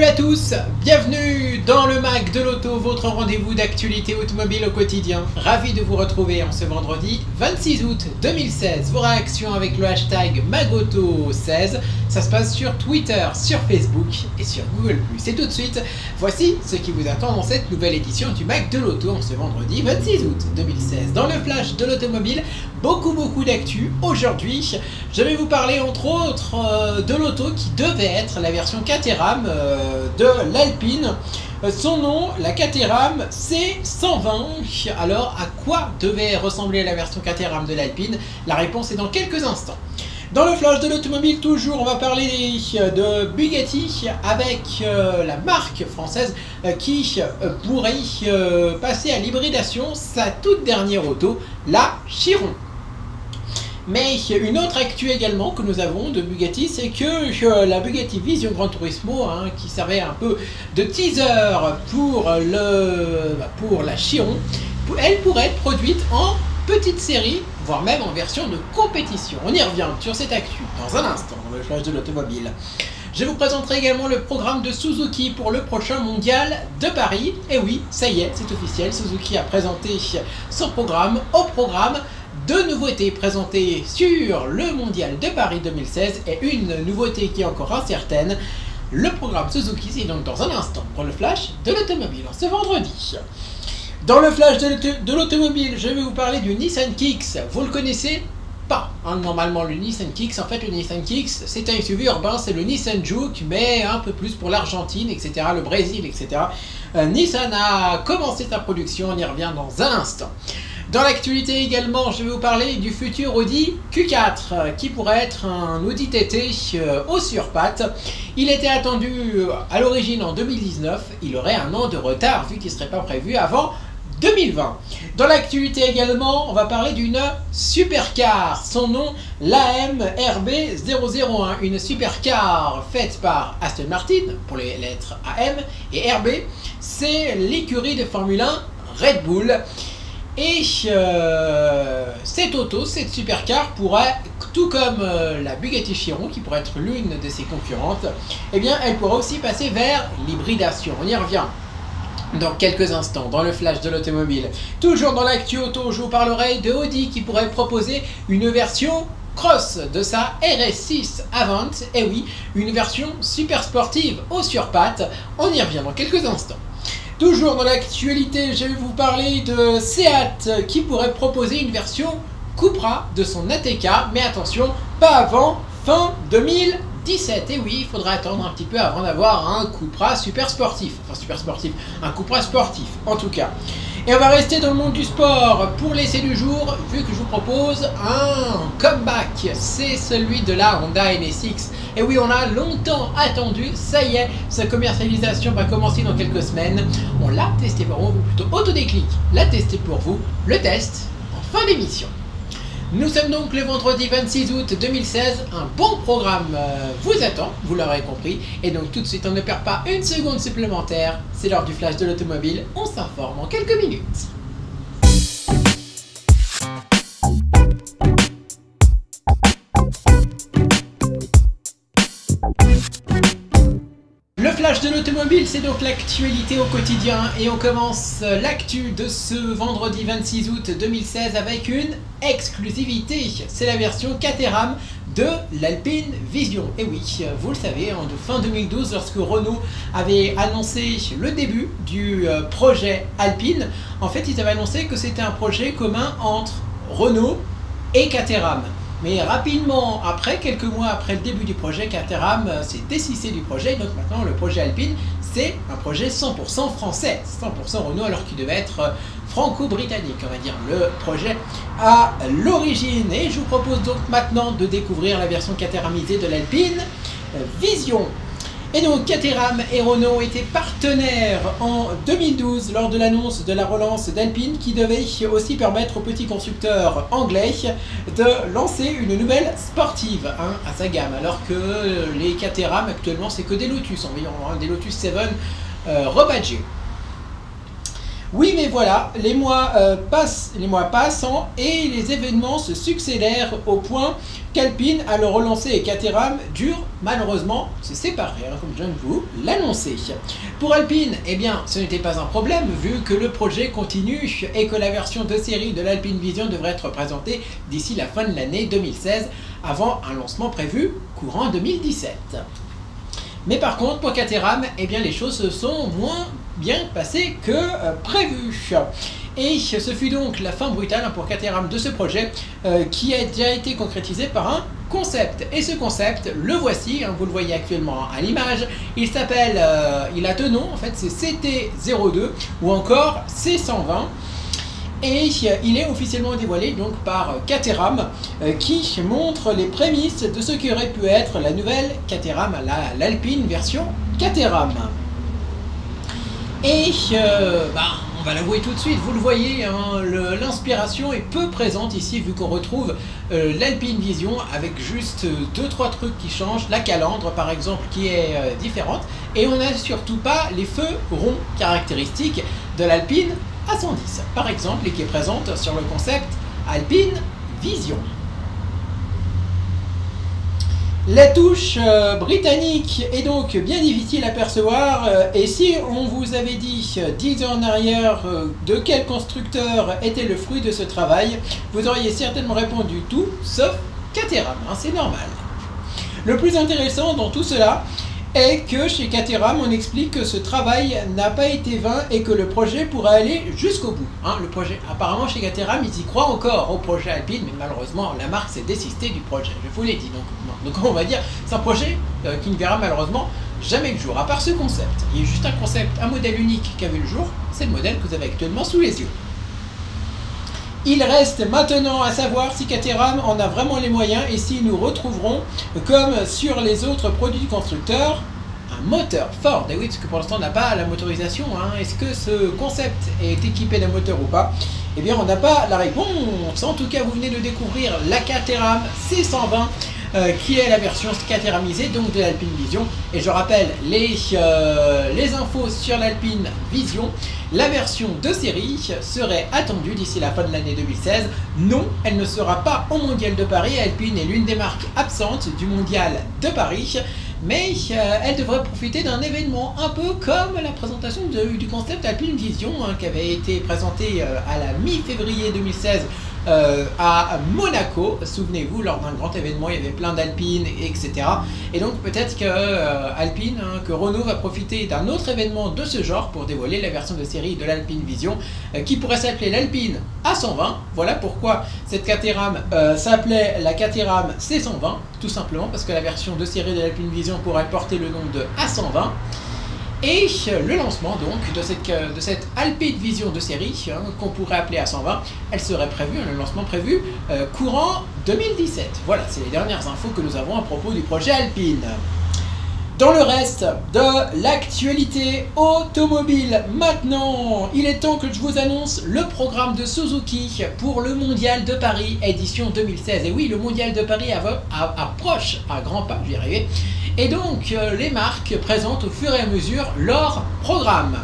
Salut à tous, bienvenue dans le Mag de l'Auto, votre rendez-vous d'actualité automobile au quotidien. Ravi de vous retrouver en ce vendredi 26 août 2016. Vos réactions avec le hashtag MagAuto16, ça se passe sur Twitter, sur Facebook et sur Google+. Et tout de suite, voici ce qui vous attend dans cette nouvelle édition du Mag de l'Auto en ce vendredi 26 août 2016. Dans le flash de l'automobile, beaucoup d'actu. Aujourd'hui, je vais vous parler entre autres de l'auto qui devait être la version Caterham de l'Alpine. Son nom, la Caterham C120. Alors, à quoi devait ressembler la version Caterham de l'Alpine? La réponse est dans quelques instants. Dans le flash de l'automobile, toujours, on va parler de Bugatti avec la marque française qui pourrait passer à l'hybridation sa toute dernière auto, la Chiron. Mais une autre actu également que nous avons de Bugatti, c'est que la Bugatti Vision Gran Turismo, qui servait un peu de teaser pour la Chiron, elle pourrait être produite en petite série, voire même en version de compétition. On y revient sur cette actu dans un instant dans le flash de l'automobile. Je vous présenterai également le programme de Suzuki pour le prochain mondial de Paris. Et oui, ça y est, c'est officiel, Suzuki a présenté son programme. Au programme, deux nouveautés présentées sur le mondial de Paris 2016 et une nouveauté qui est encore incertaine. Le programme Suzuki, c'est donc dans un instant pour le flash de l'automobile en ce vendredi. Dans le flash de l'automobile, je vais vous parler du Nissan Kicks. Vous le connaissez pas, normalement le Nissan Kicks. En fait, le Nissan Kicks, c'est un SUV urbain, c'est le Nissan Juke, mais un peu plus pour l'Argentine, etc., le Brésil, etc. Nissan a commencé sa production, on y revient dans un instant. Dans l'actualité également, je vais vous parler du futur Audi Q4 qui pourrait être un Audi TT au sur-pattes. Il était attendu à l'origine en 2019, il aurait un an de retard vu qu'il ne serait pas prévu avant 2020. Dans l'actualité également, on va parler d'une supercar, son nom l'AM RB001, une supercar faite par Aston Martin pour les lettres AM et RB, c'est l'écurie de Formule 1 Red Bull. Et cette auto, cette supercar pourrait, tout comme la Bugatti Chiron qui pourrait être l'une de ses concurrentes, eh bien elle pourra aussi passer vers l'hybridation. On y revient dans quelques instants dans le flash de l'automobile. Toujours dans l'actu auto, je vous parlerai de Audi qui pourrait proposer une version cross de sa RS6 Avant. Et oui, une version super sportive au sur-pattes. On y revient dans quelques instants. Toujours dans l'actualité, je vais vous parler de Seat qui pourrait proposer une version Cupra de son ATK, mais attention, pas avant fin 2017. Et oui, il faudra attendre un petit peu avant d'avoir un Cupra super sportif. Enfin super sportif, un Cupra sportif en tout cas. Et on va rester dans le monde du sport pour l'essai du jour, vu que je vous propose un comeback. C'est celui de la Honda NSX. Et oui, on a longtemps attendu, ça y est, sa commercialisation va commencer dans quelques semaines. On l'a testé pour vous, plutôt Autodéclic l'a testé pour vous, le test en fin d'émission. Nous sommes donc le vendredi 26 août 2016, un bon programme vous attend, vous l'aurez compris, et donc tout de suite on ne perd pas une seconde supplémentaire, c'est l'heure du flash de l'automobile, on s'informe en quelques minutes. Le flash de l'automobile, c'est donc l'actualité au quotidien et on commence l'actu de ce vendredi 26 août 2016 avec une exclusivité. C'est la version Caterham de l'Alpine Vision. Et oui, vous le savez, en fin 2012, lorsque Renault avait annoncé le début du projet Alpine, en fait, ils avaient annoncé que c'était un projet commun entre Renault et Caterham. Mais rapidement, après, quelques mois après le début du projet, Caterham s'est dessisé du projet. Donc maintenant, le projet Alpine, c'est un projet 100% français, 100% Renault, alors qu'il devait être franco-britannique, on va dire, le projet à l'origine. Et je vous propose donc maintenant de découvrir la version caterhamisée de l'Alpine Vision. Et donc Caterham et Renault étaient partenaires en 2012 lors de l'annonce de la relance d'Alpine qui devait aussi permettre aux petits constructeurs anglais de lancer une nouvelle sportive à sa gamme, alors que les Caterham actuellement c'est que des Lotus, environ des Lotus 7 rebadgés. Oui, mais voilà, les mois passant et les événements se succédèrent au point qu'Alpine, à le relancer et Caterham durent malheureusement se séparer, comme je viens de vous l'annoncer. Pour Alpine, eh bien, ce n'était pas un problème vu que le projet continue et que la version de série de l'Alpine Vision devrait être présentée d'ici la fin de l'année 2016 avant un lancement prévu courant 2017. Mais par contre, pour Caterham, eh bien, les choses se sont moins bien passées que prévu. Et ce fut donc la fin brutale pour Caterham de ce projet qui a déjà été concrétisé par un concept. Et ce concept, le voici, vous le voyez actuellement à l'image. Il s'appelle, il a deux noms, en fait, c'est CT02 ou encore C120. Et il est officiellement dévoilé donc par Caterham qui montre les prémices de ce qui aurait pu être la nouvelle Caterham, l'Alpine version Caterham. Et on va l'avouer tout de suite, vous le voyez, l'inspiration est peu présente ici vu qu'on retrouve l'Alpine Vision avec juste 2-3 trucs qui changent, la calandre par exemple qui est différente, et on n'a surtout pas les feux ronds caractéristiques de l'Alpine A110 par exemple, et qui est présente sur le concept Alpine Vision. La touche britannique est donc bien difficile à percevoir et si on vous avait dit 10 ans en arrière de quel constructeur était le fruit de ce travail, vous auriez certainement répondu tout sauf Caterham, c'est normal. Le plus intéressant dans tout cela est que chez Caterham on explique que ce travail n'a pas été vain et que le projet pourra aller jusqu'au bout. Le projet, apparemment chez Caterham ils y croient encore au projet Alpine, mais malheureusement la marque s'est désistée du projet, je vous l'ai dit. Donc on va dire c'est un projet qui ne verra malheureusement jamais le jour, à part ce concept. Il y a juste un concept, un modèle unique qui a vu le jour, c'est le modèle que vous avez actuellement sous les yeux. Il reste maintenant à savoir si Caterham en a vraiment les moyens et si nous retrouverons, comme sur les autres produits du constructeur, un moteur Ford. Et oui, parce que pour l'instant on n'a pas la motorisation. Est-ce que ce concept est équipé d'un moteur ou pas? Eh bien on n'a pas la réponse. En tout cas vous venez de découvrir la Caterham C120 qui est la version caterhamisée donc de l'Alpine Vision. Et je rappelle les infos sur l'Alpine Vision. La version de série serait attendue d'ici la fin de l'année 2016. Non, elle ne sera pas au Mondial de Paris. Alpine est l'une des marques absentes du Mondial de Paris. Mais elle devrait profiter d'un événement un peu comme la présentation du concept Alpine Vision qui avait été présenté à la mi-février 2016 à Monaco. Souvenez-vous, lors d'un grand événement, il y avait plein d'Alpine, etc. Et donc peut-être que Alpine, que Renault va profiter d'un autre événement de ce genre pour dévoiler la version de série de l'Alpine Vision qui pourrait s'appeler l'Alpine A120. Voilà pourquoi cette Caterham s'appelait la Caterham C120, tout simplement parce que la version de série de l'Alpine Vision pourrait porter le nom de A120. Et le lancement donc de cette Alpine Vision de série qu'on pourrait appeler A120, elle serait prévue, le lancement prévu courant 2017. Voilà, c'est les dernières infos que nous avons à propos du projet Alpine. Dans le reste de l'actualité automobile, maintenant, il est temps que je vous annonce le programme de Suzuki pour le Mondial de Paris édition 2016. Et oui, le Mondial de Paris approche à grands pas, j'y arrive. Et donc, les marques présentent au fur et à mesure leur programme.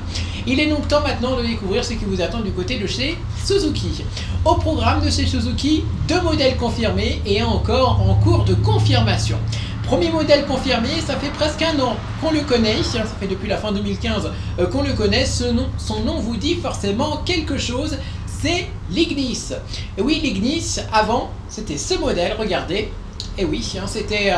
Il est donc temps maintenant de découvrir ce qui vous attend du côté de chez Suzuki. Au programme de chez Suzuki, 2 modèles confirmés et encore en cours de confirmation. Premier modèle confirmé, ça fait presque un an qu'on le connaît, ça fait depuis la fin 2015 qu'on le connaît, son nom vous dit forcément quelque chose, c'est l'Ignis. Et oui, l'Ignis, avant, c'était ce modèle, regardez, et oui, c'était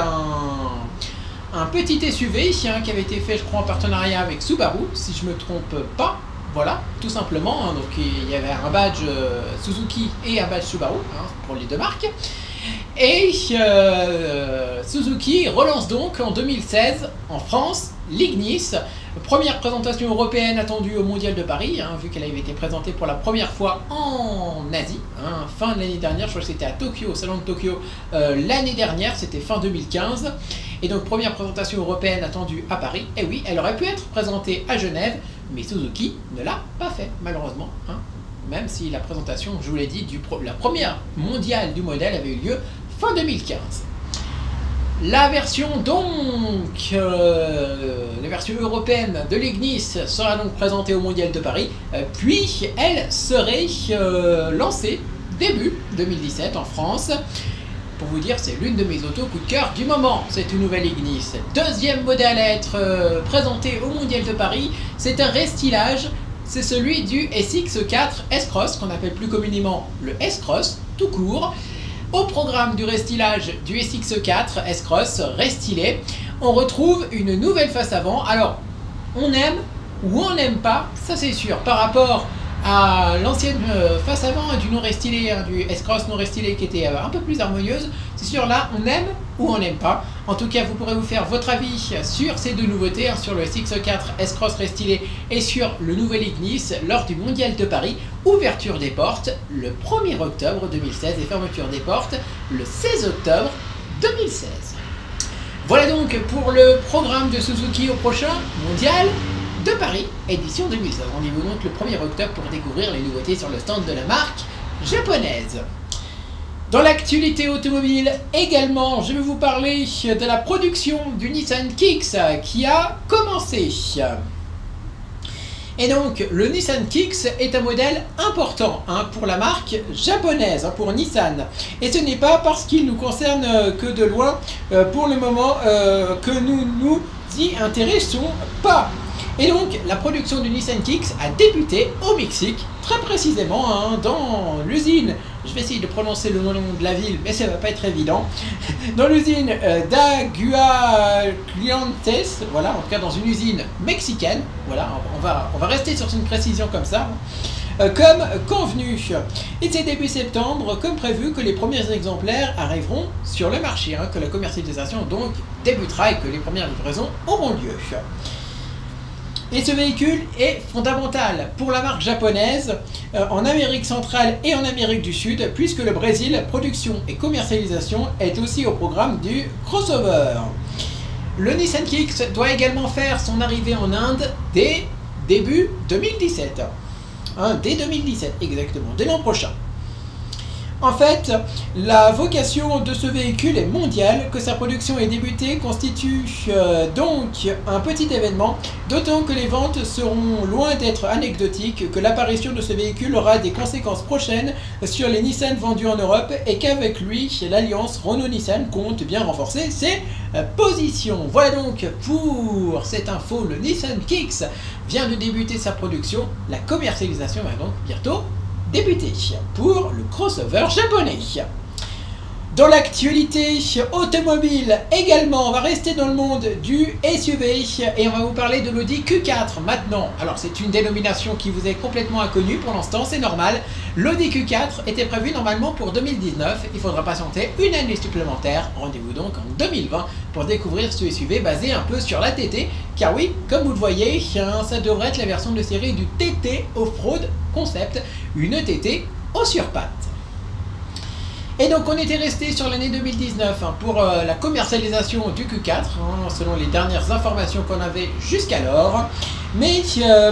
un petit SUV qui avait été fait, je crois, en partenariat avec Subaru, si je ne me trompe pas. Voilà, tout simplement. Donc il y avait un badge Suzuki et un badge Subaru pour les deux marques. Et Suzuki relance donc en 2016 en France l'Ignis. Première présentation européenne attendue au Mondial de Paris, vu qu'elle avait été présentée pour la première fois en Asie, fin de l'année dernière, je crois que c'était à Tokyo, au salon de Tokyo l'année dernière, c'était fin 2015. Et donc première présentation européenne attendue à Paris, et oui, elle aurait pu être présentée à Genève, mais Suzuki ne l'a pas fait, malheureusement. Même si la présentation, je vous l'ai dit, la première mondiale du modèle avait eu lieu fin 2015. La version donc, la version européenne de l'Ignis sera donc présentée au Mondial de Paris, puis elle serait lancée début 2017 en France. Pour vous dire, c'est l'une de mes autos coup de cœur du moment, cette nouvelle Ignis. Deuxième modèle à être présenté au Mondial de Paris, c'est un restylage, c'est celui du SX4 S-Cross, qu'on appelle plus communément le S-Cross, tout court. Au programme du restylage du SX4 S-Cross restylé, on retrouve une nouvelle face avant. Alors, on aime ou on n'aime pas, ça c'est sûr, par rapport à l'ancienne face avant du non restylé, du S-Cross non restylé qui était un peu plus harmonieuse. C'est sûr, là on aime ou on n'aime pas. En tout cas, vous pourrez vous faire votre avis sur ces deux nouveautés, sur le SX4 S-Cross restylé et sur le nouvel Ignis lors du Mondial de Paris. Ouverture des portes le 1er octobre 2016 et fermeture des portes le 16 octobre 2016. Voilà donc pour le programme de Suzuki au prochain Mondial de Paris, édition 2016. Rendez-vous donc le 1er octobre pour découvrir les nouveautés sur le stand de la marque japonaise. Dans l'actualité automobile également, je vais vous parler de la production du Nissan Kicks qui a commencé. Et donc, le Nissan Kicks est un modèle important pour la marque japonaise, pour Nissan. Et ce n'est pas parce qu'il nous concerne que de loin, pour le moment, que nous nous y intéressons pas. Et donc, la production du Nissan Kicks a débuté au Mexique, très précisément dans l'usine, je vais essayer de prononcer le nom de la ville, mais ça va pas être évident, dans l'usine d'Aguascalientes, voilà, en tout cas dans une usine mexicaine, voilà, on va rester sur une précision comme ça, comme convenu. Et c'est début septembre, comme prévu, que les premiers exemplaires arriveront sur le marché, que la commercialisation donc débutera et que les premières livraisons auront lieu. Et ce véhicule est fondamental pour la marque japonaise en Amérique centrale et en Amérique du Sud, puisque le Brésil, production et commercialisation, est aussi au programme du crossover. Le Nissan Kicks doit également faire son arrivée en Inde dès début 2017. Dès 2017, exactement, dès l'an prochain. En fait, la vocation de ce véhicule est mondiale, que sa production ait débuté constitue donc un petit événement, d'autant que les ventes seront loin d'être anecdotiques, que l'apparition de ce véhicule aura des conséquences prochaines sur les Nissan vendus en Europe et qu'avec lui, l'alliance Renault-Nissan compte bien renforcer ses positions. Voilà donc pour cette info, le Nissan Kicks vient de débuter sa production, la commercialisation va donc bientôt débuter pour le crossover japonais. Dans l'actualité automobile également, on va rester dans le monde du SUV et on va vous parler de l'Audi Q4 maintenant. Alors c'est une dénomination qui vous est complètement inconnue pour l'instant, c'est normal. L'Audi Q4 était prévu normalement pour 2019, il faudra patienter une année supplémentaire. Rendez-vous donc en 2020 pour découvrir ce SUV basé un peu sur la TT, car oui, comme vous le voyez, ça devrait être la version de série du TT Off-Road Concept, une TT au surpattes. Et donc on était resté sur l'année 2019 pour la commercialisation du Q4, selon les dernières informations qu'on avait jusqu'alors. Mais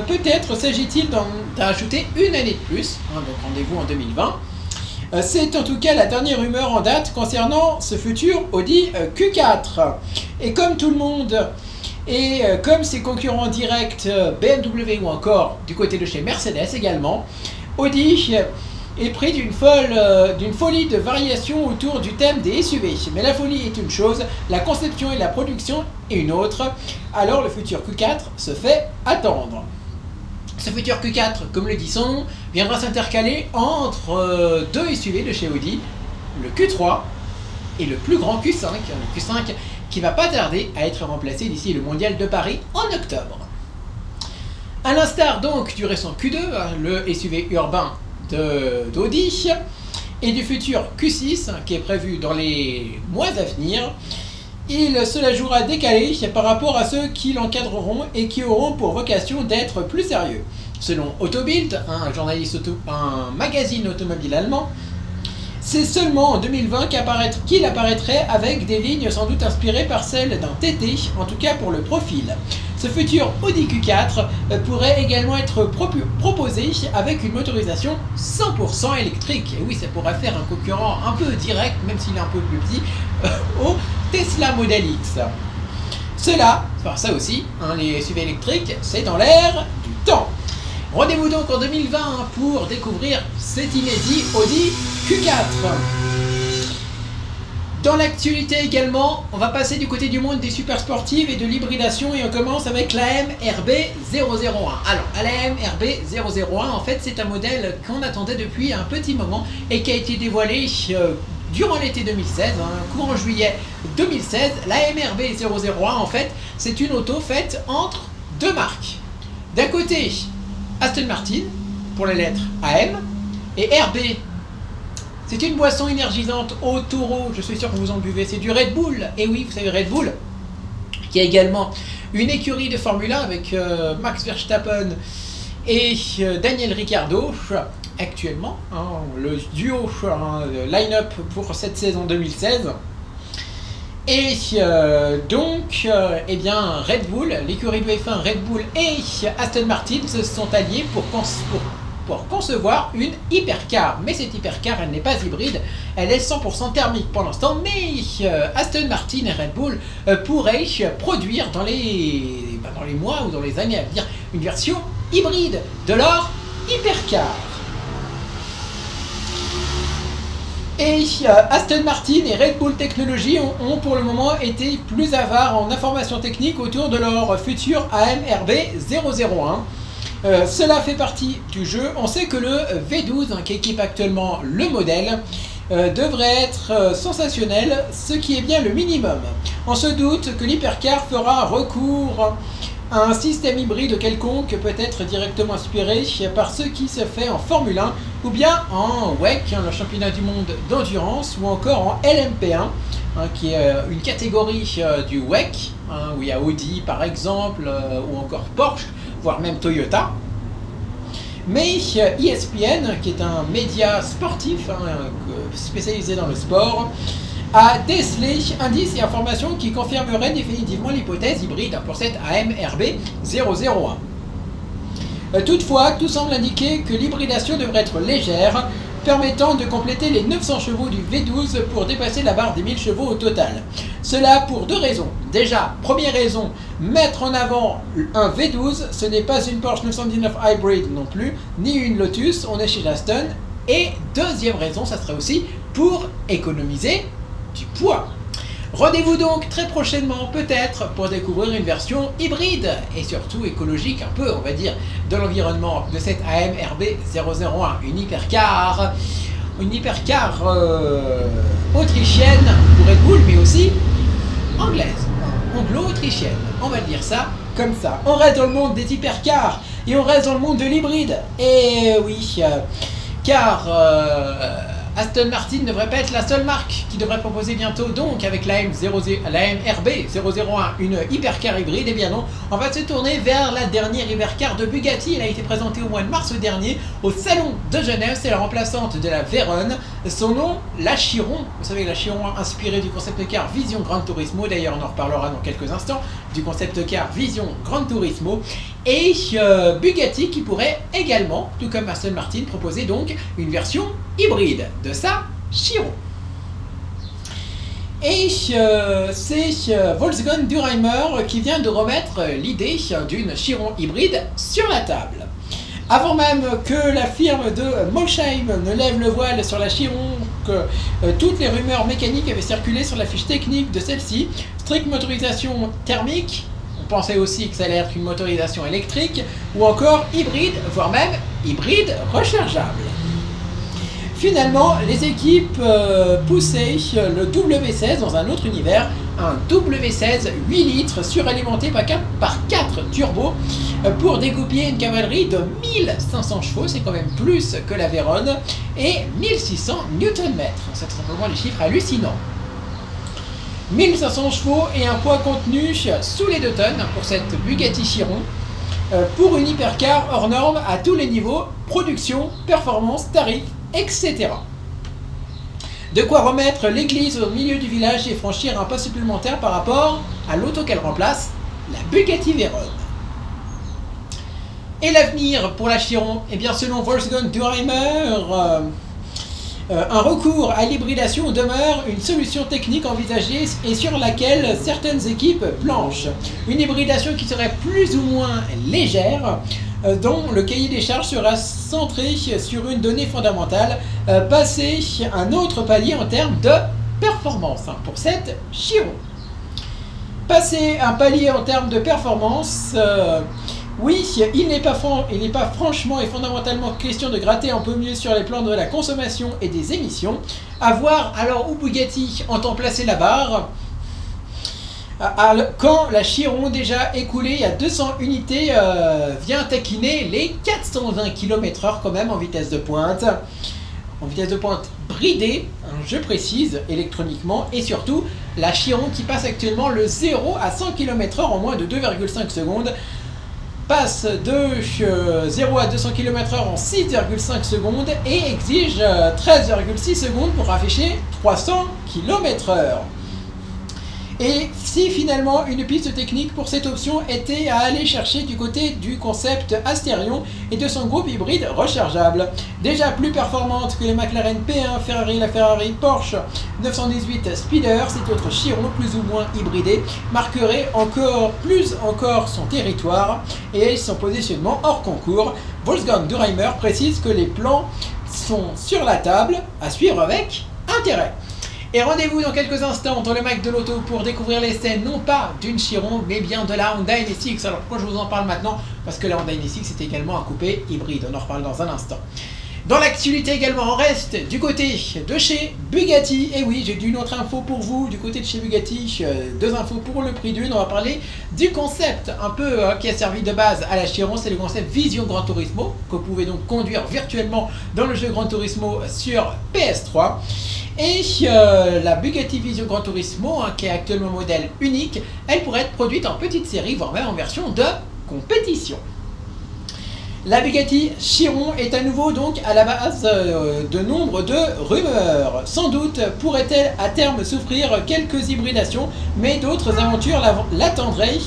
peut-être s'agit-il d'ajouter une année de plus, donc rendez-vous en 2020. C'est en tout cas la dernière rumeur en date concernant ce futur Audi Q4. Et comme tout le monde, et comme ses concurrents directs BMW ou encore du côté de chez Mercedes également, Audi est pris d'une folie de variations autour du thème des SUV. Mais la folie est une chose, la conception et la production est une autre. Alors le futur Q4 se fait attendre. Ce futur Q4, comme le dit son nom, viendra s'intercaler entre deux SUV de chez Audi, le Q3 et le plus grand Q5, le Q5 qui va pas tarder à être remplacé d'ici le Mondial de Paris en octobre. À l'instar donc du récent Q2, le SUV urbain d'Audi, et du futur Q6 qui est prévu dans les mois à venir, il se la jouera décalé par rapport à ceux qui l'encadreront et qui auront pour vocation d'être plus sérieux. Selon Autobild, un magazine automobile allemand, c'est seulement en 2020 qu'il apparaîtrait avec des lignes sans doute inspirées par celles d'un TT, en tout cas pour le profil. Ce futur Audi Q4 pourrait également être proposé avec une motorisation 100% électrique. Et oui, ça pourrait faire un concurrent un peu direct, même s'il est un peu plus petit, au Tesla Model X. Cela, enfin ça aussi, hein, les SUV électriques, c'est dans l'air du temps. Rendez-vous donc en 2020 pour découvrir cet inédit Audi Q4. Dans l'actualité également, on va passer du côté du monde des super sportives et de l'hybridation et on commence avec la MRB001. Alors, la MRB001, en fait, c'est un modèle qu'on attendait depuis un petit moment et qui a été dévoilé durant l'été 2016, courant juillet 2016. La MRB001, en fait, c'est une auto faite entre deux marques. D'un côté, Aston Martin, pour les lettres AM, et RB. C'est une boisson énergisante au taureau, je suis sûr que vous en buvez, c'est du Red Bull. Et oui, vous savez, Red Bull, qui a également une écurie de Formule 1 avec Max Verstappen et Daniel Ricciardo, actuellement, hein, le duo line-up pour cette saison 2016. Et donc, eh bien, Red Bull, l'écurie de F1 Red Bull et Aston Martin se sont alliés pour concevoir une hypercar. Mais cette hypercar, elle n'est pas hybride, elle est 100% thermique pour l'instant. Mais Aston Martin et Red Bull pourraient produire dans les mois ou dans les années à venir une version hybride de leur hypercar. Et Aston Martin et Red Bull Technologies ont pour le moment été plus avares en informations techniques autour de leur futur AMRB001. Cela fait partie du jeu. On sait que le V12, qui équipe actuellement le modèle, devrait être sensationnel, ce qui est bien le minimum. On se doute que l'hypercar fera recours à un système hybride quelconque, peut-être directement inspiré par ce qui se fait en Formule 1 ou bien en WEC, le championnat du monde d'endurance, ou encore en LMP1, qui est une catégorie du WEC, où il y a Audi par exemple, ou encore Porsche, voire même Toyota. Mais ESPN, qui est un média sportif spécialisé dans le sport, a décelé indices et informations qui confirmeraient définitivement l'hypothèse hybride pour cette AMRB001. Toutefois, tout semble indiquer que l'hybridation devrait être légère, permettant de compléter les 900 chevaux du V12 pour dépasser la barre des 1000 chevaux au total. Cela pour deux raisons. Déjà, première raison, mettre en avant un V12, ce n'est pas une Porsche 919 Hybrid non plus, ni une Lotus, on est chez Aston. Et deuxième raison, ça serait aussi pour économiser du poids. Rendez-vous donc très prochainement peut-être pour découvrir une version hybride et surtout écologique un peu, on va dire, de l'environnement de cette AMRB001, une hypercar autrichienne pour Red Bull, mais aussi anglaise, anglo-autrichienne, on va dire ça comme ça. On reste dans le monde des hypercars et on reste dans le monde de l'hybride. Et oui, car Aston Martin ne devrait pas être la seule marque qui devrait proposer bientôt, donc avec la MRB001, une hypercar hybride. Et bien non, on va se tourner vers la dernière hypercar de Bugatti. Elle a été présentée au mois de mars dernier au salon de Genève. C'est la remplaçante de la Veyron. Son nom, la Chiron. Vous savez, la Chiron inspirée du concept car Vision Gran Turismo. D'ailleurs, on en reparlera dans quelques instants du concept car Vision Gran Turismo. Et Bugatti qui pourrait également, tout comme Aston Martin, proposer donc une version hybride de sa Chiron. Et c'est Volkswagen Durheimer qui vient de remettre l'idée d'une Chiron hybride sur la table. Avant même que la firme de Molsheim ne lève le voile sur la Chiron, que toutes les rumeurs mécaniques avaient circulé sur la fiche technique de celle-ci, stricte motorisation thermique, on pensait aussi que ça allait être une motorisation électrique, ou encore hybride, voire même hybride rechargeable. Finalement, les équipes poussaient le W16 dans un autre univers, un W16 8 litres suralimenté par 4 turbos pour dégoupiller une cavalerie de 1500 chevaux, c'est quand même plus que la Veyron, et 1600 Nm. C'est simplement des chiffres hallucinants. 1500 chevaux et un poids contenu sous les 2 tonnes pour cette Bugatti Chiron, pour une hypercar hors norme à tous les niveaux, production, performance, tarif, etc. De quoi remettre l'église au milieu du village et franchir un pas supplémentaire par rapport à l'auto qu'elle remplace, la Bugatti Veyron. Et l'avenir pour la Chiron? Eh bien, selon Wolfgang Durheimer, un recours à l'hybridation demeure une solution technique envisagée et sur laquelle certaines équipes planchent. Une hybridation qui serait plus ou moins légère, dont le cahier des charges sera centré sur une donnée fondamentale, passer un autre palier en termes de performance pour cette Chiron. Passer un palier en termes de performance, oui, il n'est pas franchement et fondamentalement question de gratter un peu mieux sur les plans de la consommation et des émissions. À voir alors où Bugatti entend placer la barre, quand la Chiron, déjà écoulée à 200 unités, vient taquiner les 420 km/h quand même en vitesse de pointe. En vitesse de pointe bridée, je précise, électroniquement, et surtout la Chiron qui passe actuellement le 0 à 100 km/h en moins de 2,5 secondes, passe de 0 à 200 km/h en 6,5 secondes et exige 13,6 secondes pour afficher 300 km/h. Et si finalement une piste technique pour cette option était à aller chercher du côté du concept Asterion et de son groupe hybride rechargeable, déjà plus performante que les McLaren P1, Ferrari, la Ferrari, Porsche 918 Speeder, cette autre Chiron plus ou moins hybridée marquerait plus encore son territoire et son positionnement hors concours. Wolfgang Durheimer précise que les plans sont sur la table, à suivre avec intérêt. Et rendez-vous dans quelques instants dans le Mac de l'auto pour découvrir les scènes non pas d'une Chiron mais bien de la Honda NSX. Alors pourquoi je vous en parle maintenant? Parce que la Honda NSX est également un coupé hybride, on en reparle dans un instant. Dans l'actualité également, on reste du côté de chez Bugatti. Et oui, j'ai une autre info pour vous du côté de chez Bugatti, deux infos pour le prix d'une. On va parler du concept un peu qui a servi de base à la Chiron, c'est le concept Vision Gran Turismo, que vous pouvez donc conduire virtuellement dans le jeu Gran Turismo sur PS3. Et la Bugatti Vision Gran Turismo, qui est actuellement modèle unique, elle pourrait être produite en petite série, voire même en version de compétition. La Bugatti Chiron est à nouveau donc à la base de nombre de rumeurs. Sans doute pourrait-elle à terme souffrir quelques hybridations, mais d'autres aventures l'attendraient,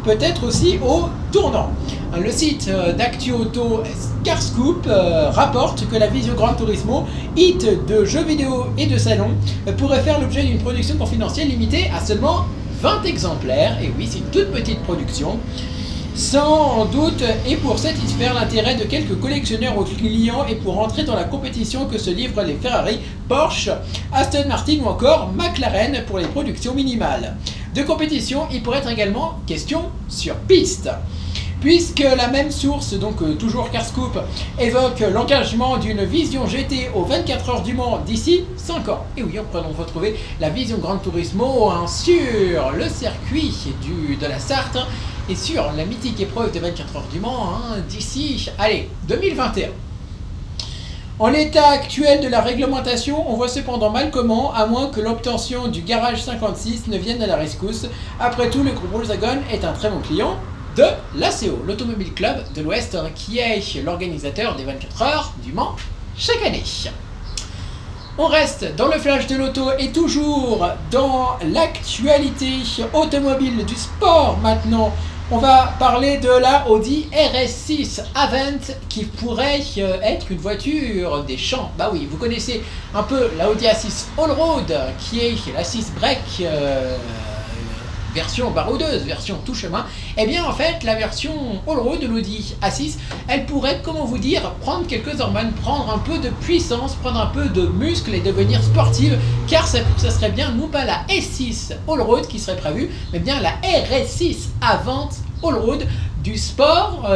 peut-être aussi au tournant. Le site d'Actu Auto Carscoop rapporte que la Vision Gran Turismo, hit de jeux vidéo et de salon, pourrait faire l'objet d'une production confidentielle limitée à seulement 20 exemplaires. Et oui, c'est une toute petite production. Sans doute, et pour satisfaire l'intérêt de quelques collectionneurs ou clients et pour entrer dans la compétition que se livrent les Ferrari, Porsche, Aston Martin ou encore McLaren pour les productions minimales. De compétition, il pourrait être également question sur piste. Puisque la même source, donc toujours Carscoop, évoque l'engagement d'une Vision GT aux 24 heures du Mans d'ici 5 ans. Et oui, on pourrait donc retrouver la Vision Gran Turismo sur le circuit de la Sarthe et sur la mythique épreuve des 24 heures du Mans d'ici, allez, 2021. En l'état actuel de la réglementation, on voit cependant mal comment, à moins que l'obtention du garage 56 ne vienne à la rescousse. Après tout, le groupe Volkswagen est un très bon client de l'ACO, l'Automobile Club de l'Ouest, qui est l'organisateur des 24 heures du Mans chaque année. On reste dans le flash de l'auto et toujours dans l'actualité automobile du sport maintenant. On va parler de la Audi RS6 Avant qui pourrait être une voiture des champs. Bah oui, vous connaissez un peu la Audi A6 Allroad qui est la 6 Break version baroudeuse, version tout chemin. Et bien en fait la version Allroad de l'Audi A6, elle pourrait, comment vous dire, prendre quelques hormones, prendre un peu de puissance, prendre un peu de muscle et devenir sportive, car ça serait bien non pas la S6 Allroad qui serait prévue, mais bien la RS6 Avant Allroad du sport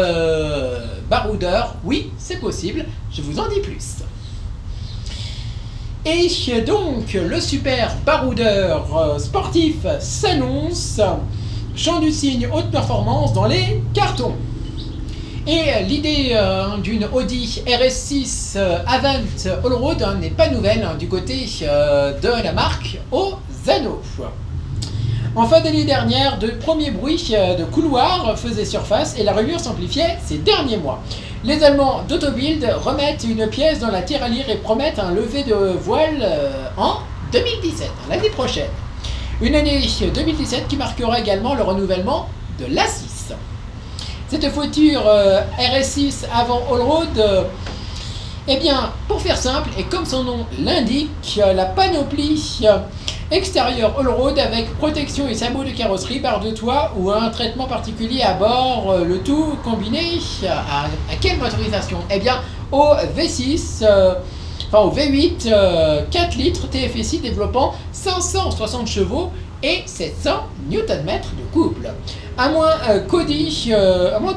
baroudeur. Oui, c'est possible, je vous en dis plus. Et donc, le super baroudeur sportif s'annonce, champ du signe haute performance dans les cartons. Et l'idée d'une Audi RS6 Avant Allroad n'est pas nouvelle du côté de la marque Ozano. En fin d'année dernière, de premiers bruits de couloir faisaient surface et la rumeur s'amplifiait ces derniers mois. Les Allemands d'Autobild remettent une pièce dans la tirelire et promettent un lever de voile en 2017, l'année prochaine. Une année 2017 qui marquera également le renouvellement de l'A6. Cette voiture RS6 avant all-road, eh bien, pour faire simple, et comme son nom l'indique, la panoplie extérieure all-road avec protection et sabots de carrosserie, barre de toit ou un traitement particulier à bord, le tout combiné à quelle motorisation? Eh bien, au V6, au V8, 4 litres TFSI développant 560 chevaux et 700 Nm de couple. À moins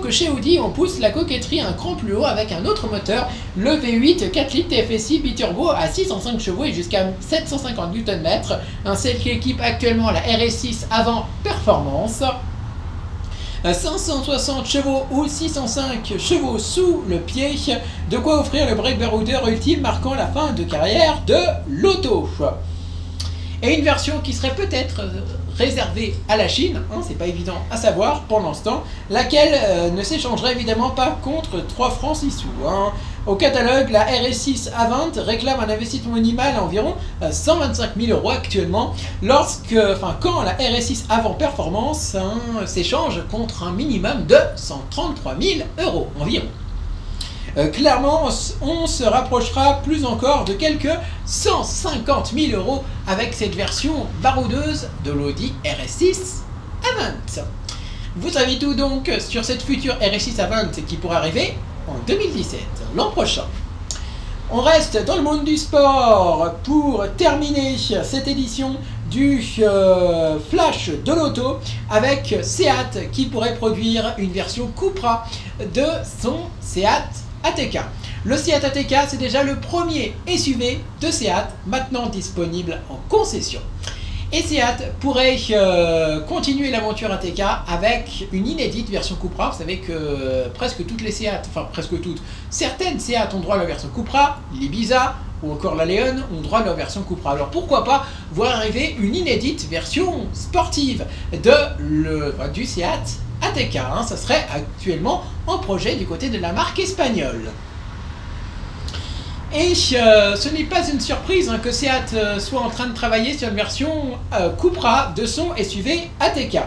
que chez Audi on pousse la coquetterie un cran plus haut avec un autre moteur, le V8 4 litres TFSI biturbo à 605 chevaux et jusqu'à 750 Nm, un celle qui équipe actuellement la RS6 avant performance. 560 chevaux ou 605 chevaux sous le pied, de quoi offrir le break baroudeur ultime marquant la fin de carrière de l'auto. Et une version qui serait peut-être réservée à la Chine, c'est pas évident à savoir pour l'instant, laquelle ne s'échangerait évidemment pas contre 3 francs 6 sous. Au catalogue, la RS6 Avant réclame un investissement minimal à environ 125 000 € actuellement, quand la RS6 Avant Performance s'échange contre un minimum de 133 000 € environ. Clairement, on se rapprochera plus encore de quelques 150 000 € avec cette version baroudeuse de l'Audi RS6 Avant. Vous savez tout donc sur cette future RS6 Avant qui pourrait arriver en 2017, l'an prochain. On reste dans le monde du sport pour terminer cette édition du Flash de l'auto avec Seat qui pourrait produire une version Cupra de son Seat ATK. Le Seat ATK, c'est déjà le premier SUV de Seat maintenant disponible en concession. Et Seat pourrait continuer l'aventure ATK avec une inédite version Cupra. Vous savez que presque toutes les Seat, certaines Seat ont droit à la version Cupra, l'Ibiza ou encore la Leon ont droit à leur version Cupra. Alors pourquoi pas voir arriver une inédite version sportive du Seat ATK, ça serait actuellement en projet du côté de la marque espagnole. Et ce n'est pas une surprise que Seat soit en train de travailler sur une version Cupra de son SUV ATK.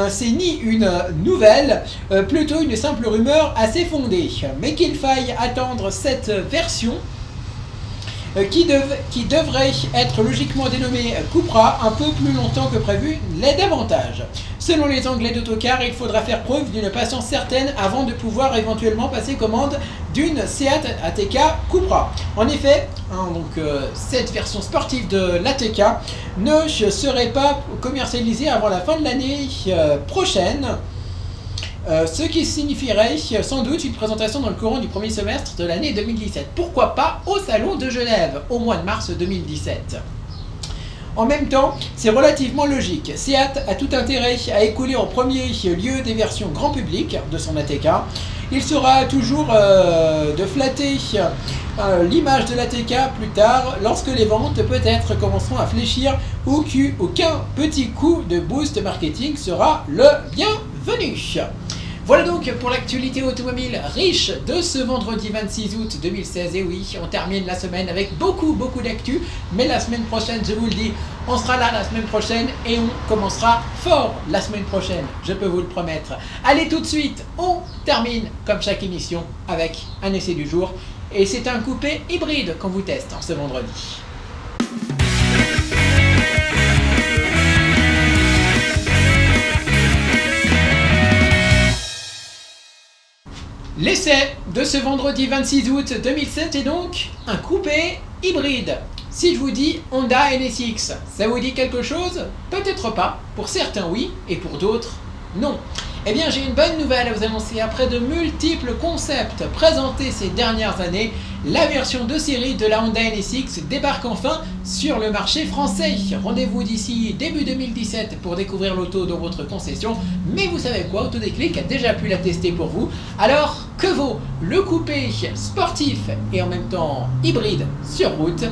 C'est ni une nouvelle, plutôt une simple rumeur assez fondée, mais qu'il faille attendre cette version qui devrait être logiquement dénommée Cupra un peu plus longtemps que prévu, l'est davantage. Selon les Anglais d'Autocar, il faudra faire preuve d'une patience certaine avant de pouvoir éventuellement passer commande d'une Seat ATK Cupra. En effet, cette version sportive de l'ATK ne serait pas commercialisée avant la fin de l'année prochaine. Ce qui signifierait sans doute une présentation dans le courant du premier semestre de l'année 2017. Pourquoi pas au Salon de Genève, au mois de mars 2017. En même temps, c'est relativement logique. Seat a tout intérêt à écouler en premier lieu des versions grand public de son ATK. Il sera toujours de flatter l'image de l'ATK plus tard, lorsque les ventes peut-être commenceront à fléchir ou qu'aucun petit coup de boost marketing sera le bienvenu. Voilà donc pour l'actualité automobile riche de ce vendredi 26 août 2016. Et oui, on termine la semaine avec beaucoup d'actu, mais la semaine prochaine, je vous le dis, on sera là la semaine prochaine et on commencera fort la semaine prochaine, je peux vous le promettre. Allez, tout de suite, on termine comme chaque émission avec un essai du jour, et c'est un coupé hybride qu'on vous teste ce vendredi. L'essai de ce vendredi 26 août 2007 est donc un coupé hybride. Si je vous dis Honda NSX, ça vous dit quelque chose? Peut-être pas. Pour certains oui, et pour d'autres non. Eh bien, j'ai une bonne nouvelle à vous annoncer. Après de multiples concepts présentés ces dernières années, la version de série de la Honda NSX débarque enfin sur le marché français. Rendez-vous d'ici début 2017 pour découvrir l'auto dans votre concession. Mais vous savez quoi, Autodéclic a déjà pu la tester pour vous. Alors, que vaut le coupé sportif et en même temps hybride sur route?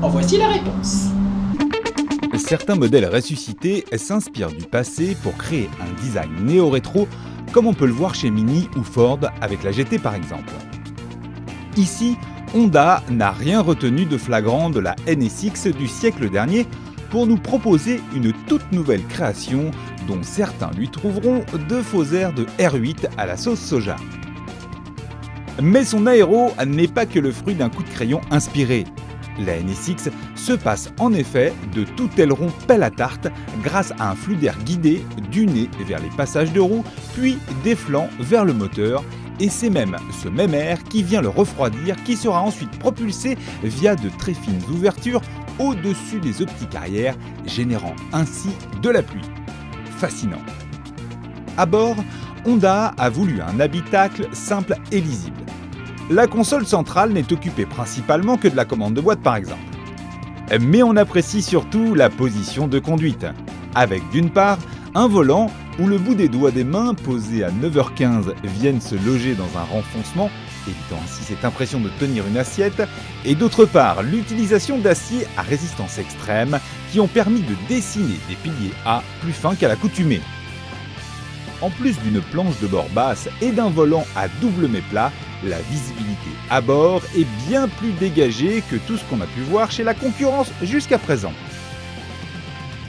En voici la réponse. Certains modèles ressuscités s'inspirent du passé pour créer un design néo-rétro, comme on peut le voir chez Mini ou Ford avec la GT par exemple. Ici, Honda n'a rien retenu de flagrant de la NSX du siècle dernier, pour nous proposer une toute nouvelle création dont certains lui trouveront de faux airs de R8 à la sauce soja. Mais son aéro n'est pas que le fruit d'un coup de crayon inspiré. La NSX se passe en effet de tout aileron pelle à tarte grâce à un flux d'air guidé du nez vers les passages de roues, puis des flancs vers le moteur, et c'est même ce même air qui vient le refroidir qui sera ensuite propulsé via de très fines ouvertures au-dessus des optiques arrière, générant ainsi de la pluie. Fascinant. À bord, Honda a voulu un habitacle simple et lisible. La console centrale n'est occupée principalement que de la commande de boîte par exemple. Mais on apprécie surtout la position de conduite, avec d'une part un volant où le bout des doigts des mains posés à 9h15 viennent se loger dans un renfoncement, évitant ainsi cette impression de tenir une assiette, et d'autre part l'utilisation d'acier à résistance extrême qui ont permis de dessiner des piliers A plus fins qu'à l'accoutumée. En plus d'une planche de bord basse et d'un volant à double méplat, la visibilité à bord est bien plus dégagée que tout ce qu'on a pu voir chez la concurrence jusqu'à présent.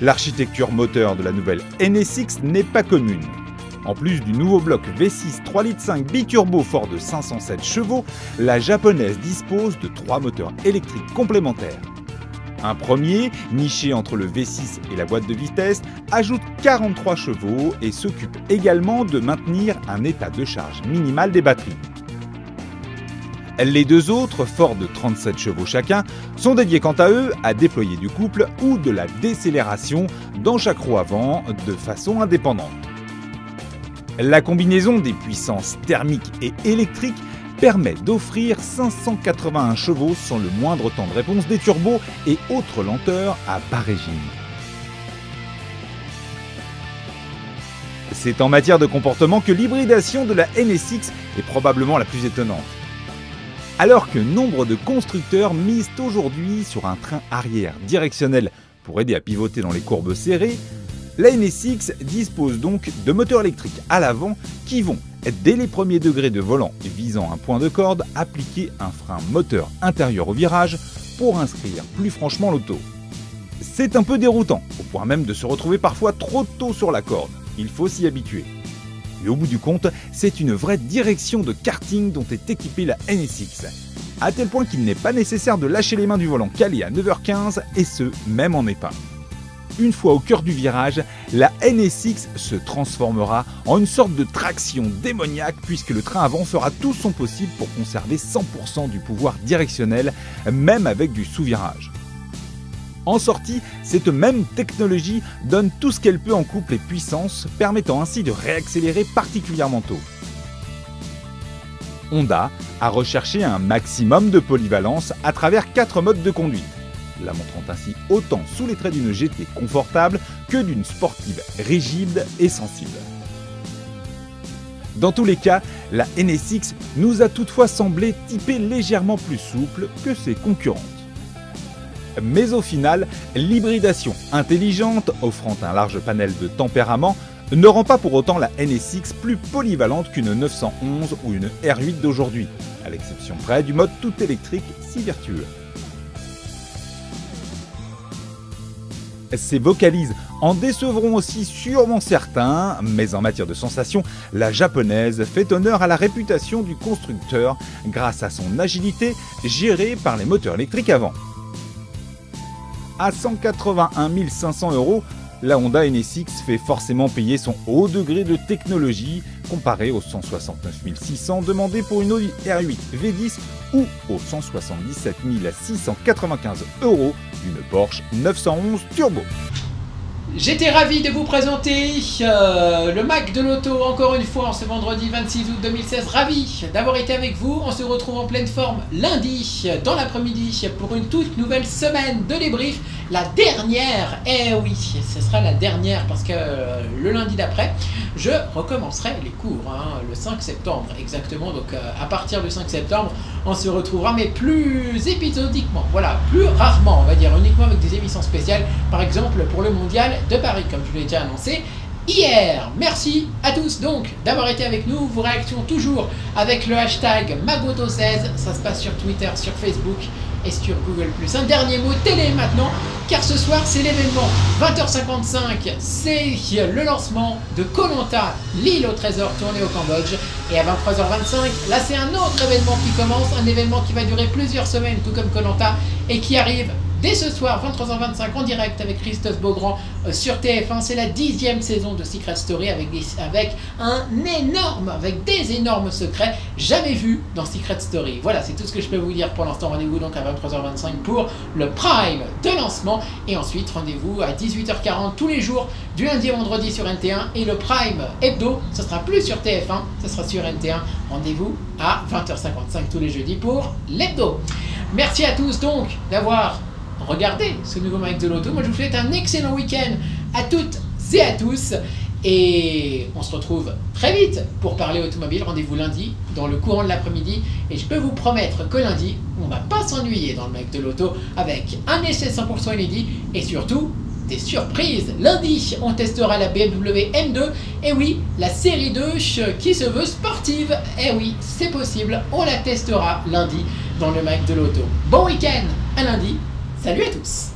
L'architecture moteur de la nouvelle NSX n'est pas commune. En plus du nouveau bloc V6 3,5 litres biturbo fort de 507 chevaux, la japonaise dispose de 3 moteurs électriques complémentaires. Un premier, niché entre le V6 et la boîte de vitesse, ajoute 43 chevaux et s'occupe également de maintenir un état de charge minimal des batteries. Les deux autres, forts de 37 chevaux chacun, sont dédiés quant à eux à déployer du couple ou de la décélération dans chaque roue avant de façon indépendante. La combinaison des puissances thermiques et électriques permet d'offrir 581 chevaux sans le moindre temps de réponse des turbos et autres lenteurs à bas régime. C'est en matière de comportement que l'hybridation de la NSX est probablement la plus étonnante. Alors que nombre de constructeurs misent aujourd'hui sur un train arrière directionnel pour aider à pivoter dans les courbes serrées, la NSX dispose donc de moteurs électriques à l'avant qui vont, dès les premiers degrés de volant visant un point de corde, appliquer un frein moteur intérieur au virage pour inscrire plus franchement l'auto. C'est un peu déroutant, au point même de se retrouver parfois trop tôt sur la corde. Il faut s'y habituer. Mais au bout du compte, c'est une vraie direction de karting dont est équipée la NSX. À tel point qu'il n'est pas nécessaire de lâcher les mains du volant calé à 9h15, et ce, même en épin. Une fois au cœur du virage, la NSX se transformera en une sorte de traction démoniaque puisque le train avant fera tout son possible pour conserver 100% du pouvoir directionnel, même avec du sous-virage. En sortie, cette même technologie donne tout ce qu'elle peut en couple et puissance, permettant ainsi de réaccélérer particulièrement tôt. Honda a recherché un maximum de polyvalence à travers 4 modes de conduite, la montrant ainsi autant sous les traits d'une GT confortable que d'une sportive rigide et sensible. Dans tous les cas, la NSX nous a toutefois semblé typée légèrement plus souple que ses concurrentes. Mais au final, l'hybridation intelligente, offrant un large panel de tempéraments, ne rend pas pour autant la NSX plus polyvalente qu'une 911 ou une R8 d'aujourd'hui, à l'exception près du mode tout électrique si vertueux. Ces vocalises en décevront aussi sûrement certains, mais en matière de sensations, la japonaise fait honneur à la réputation du constructeur grâce à son agilité gérée par les moteurs électriques avant. À 181 500 €, la Honda NSX fait forcément payer son haut degré de technologie comparé aux 169 600 demandés pour une Audi R8 V10 ou aux 177 695 € d'une Porsche 911 Turbo. J'étais ravi de vous présenter le Mac de l'auto encore une fois ce vendredi 26 août 2016. Ravi d'avoir été avec vous. On se retrouve en pleine forme lundi dans l'après-midi pour une toute nouvelle semaine de débrief. La dernière, eh oui, ce sera la dernière parce que le lundi d'après, je recommencerai les cours le 5 septembre exactement. Donc à partir du 5 septembre, on se retrouvera mais plus épisodiquement, voilà, plus rarement on va dire, uniquement avec des émissions spéciales. Par exemple pour le mondial de Paris, comme je vous l'ai déjà annoncé hier. Merci à tous donc d'avoir été avec nous. Vos réactions toujours avec le hashtag Magoto16. Ça se passe sur Twitter, sur Facebook. et sur Google+. Un dernier mot télé maintenant, car ce soir c'est l'événement. 20h55, c'est le lancement de Koh-Lanta, l'île au trésor tournée au Cambodge. Et à 23h25, là c'est un autre événement qui commence, un événement qui va durer plusieurs semaines, tout comme Koh-Lanta, et qui arrive dès ce soir, 23h25, en direct avec Christophe Beaugrand sur TF1. C'est la 10e saison de Secret Story avec des énormes secrets jamais vus dans Secret Story. Voilà, c'est tout ce que je peux vous dire pour l'instant. Rendez-vous donc à 23h25 pour le prime de lancement. Et ensuite, rendez-vous à 18h40 tous les jours, du lundi au vendredi sur NT1. Et le prime hebdo, ce sera plus sur TF1, ce sera sur NT1. Rendez-vous à 20h55 tous les jeudis pour l'hebdo. Merci à tous donc d'avoir regardez ce nouveau Mike de l'Auto. Moi je vous souhaite un excellent week-end à toutes et à tous. Et on se retrouve très vite pour parler automobile. Rendez-vous lundi dans le courant de l'après-midi. Et je peux vous promettre que lundi, on va pas s'ennuyer dans le Mike de l'Auto avec un essai 100% inédit et surtout des surprises. Lundi, on testera la BMW M2. Et oui, la série 2 qui se veut sportive. Et oui, c'est possible. On la testera lundi dans le Mike de l'Auto. Bon week-end à lundi. Salut à tous!